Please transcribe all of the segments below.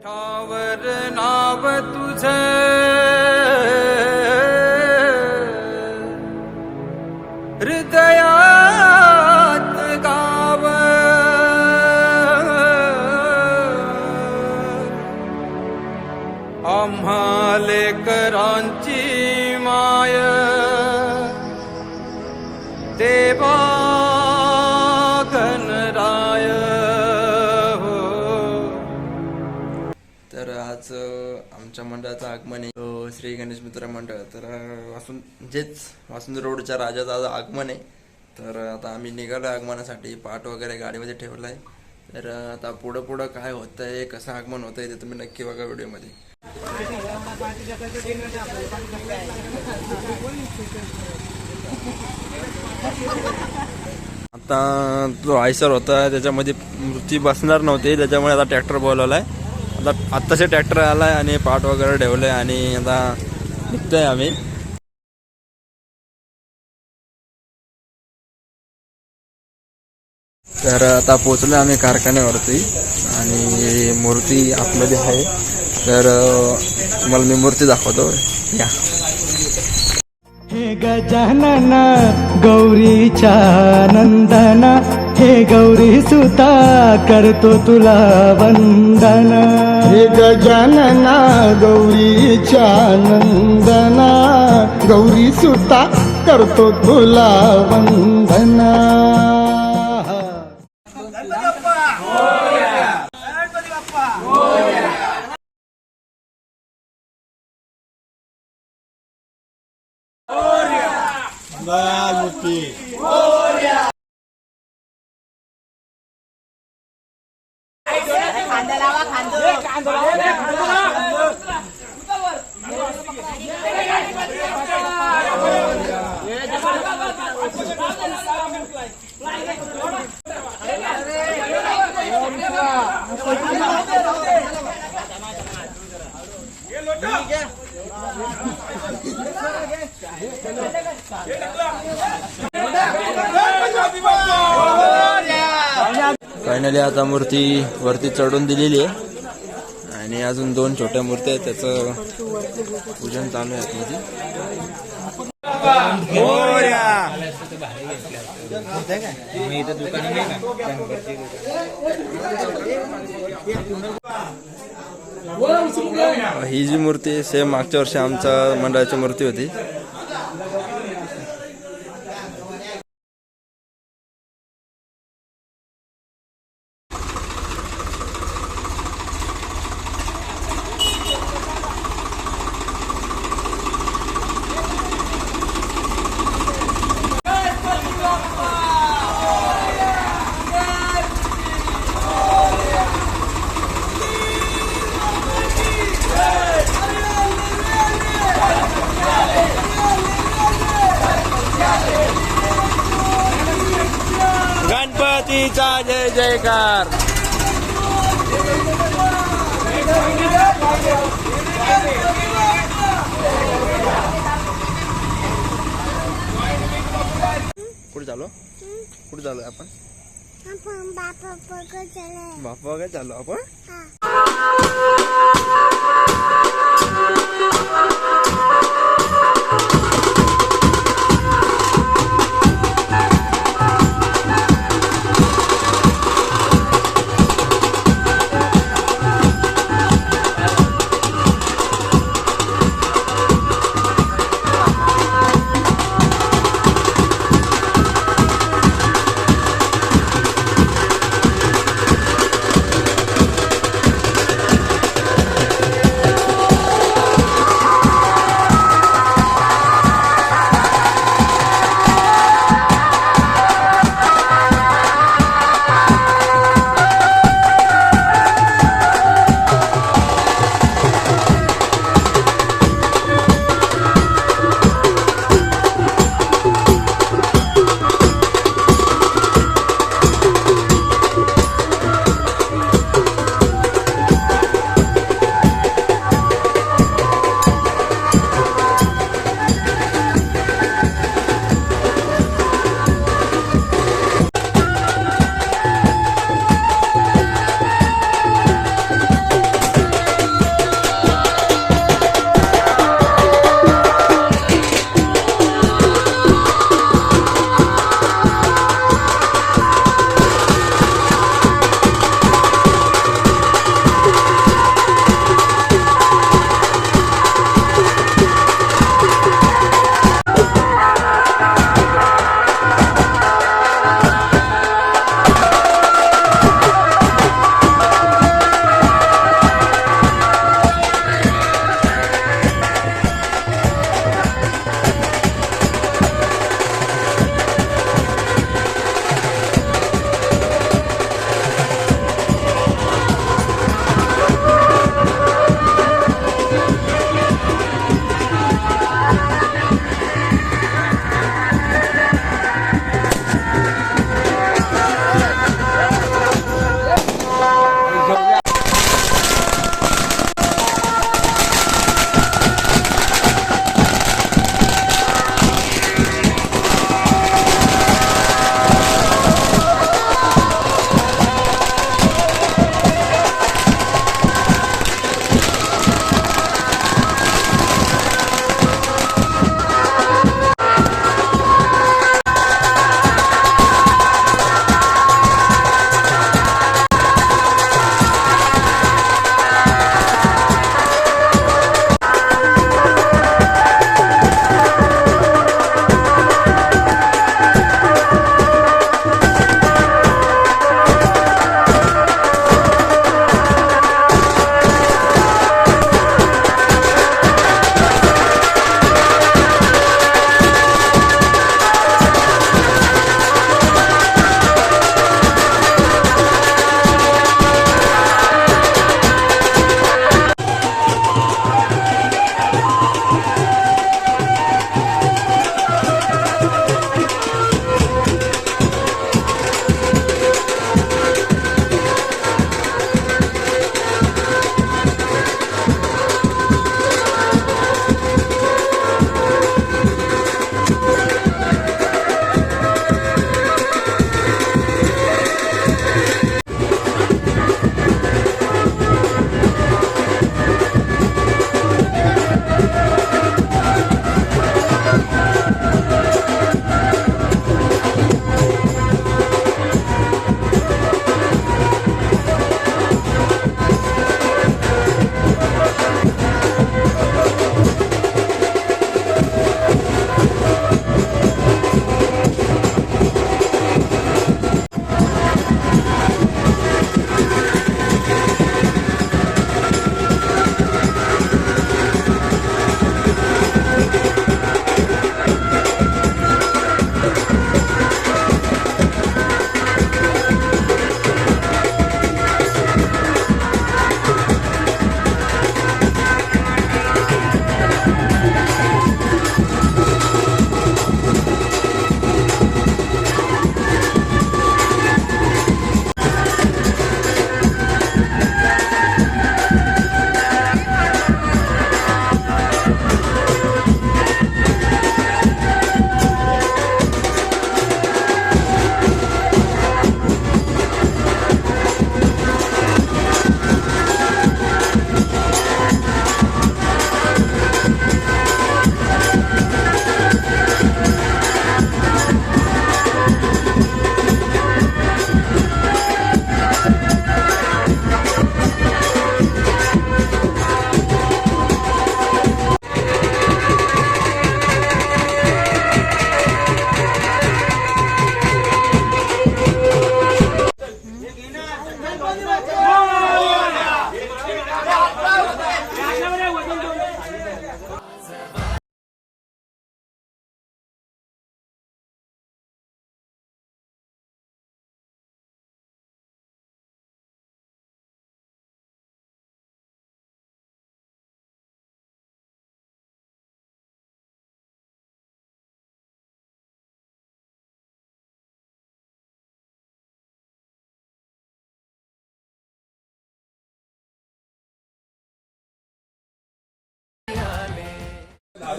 ठावर नाव तुझे हृदयात गाव आम्हा लेकरांची माय देवा गणराय हो. तर आज आमच्या मंडळाचं आगमन आहे श्री गणेश मित्र मंडळ. तर वासुंद रोडच्या राजाचं आज आगमन आहे. तर आता आम्ही निघालो आगमनासाठी. पाट वगैरे गाडीमध्ये ठेवला आहे. तर आता पुढं काय होतं आहे, कसं आगमन होतं आहे ते तुम्ही नक्की बघा व्हिडिओमध्ये. आता जो आयसर होता त्याच्यामध्ये मूर्ती बसणार नव्हती, त्याच्यामुळे आता ट्रॅक्टर बोलवलाय. आत्ताचे ट्रॅक्टर आलाय आणि पाट वगैरे ठेवलंय आणि आता निघतोय आम्ही. तर आता पोचलो आम्ही कारखान्यावरती आणि मूर्ती आतमध्ये आहे. तर तुम्हाला मी मूर्ती दाखवतो या. हे गजानन गौरीच्या नंदन, हे गौरी सुता करतो तुला वंदन. हे गजानन गौरीच्या नंदना, गौरी सुता करतो तुला वंदना. फायनली आता मूर्ती वरती चढून दिलेली आहे आणि अजून 2 छोट्या मूर्ती आहेत, त्याचं पूजन चालू आहे आतमध्ये. ही जी मूर्ती सेम मागच्या वर्षी आमच्या मंडळाची मूर्ती होती. गणपतीचा जय जयकार. कुठे चालू आपण? बापा काय चालू आपण?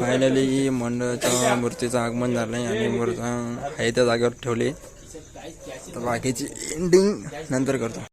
फायनली मंडळाच्या मूर्तीचं आगमन झालं आहे आणि मूर्ती आहे त्या जागेवर ठेवली. तर बाकीची एंडिंग नंतर करतो.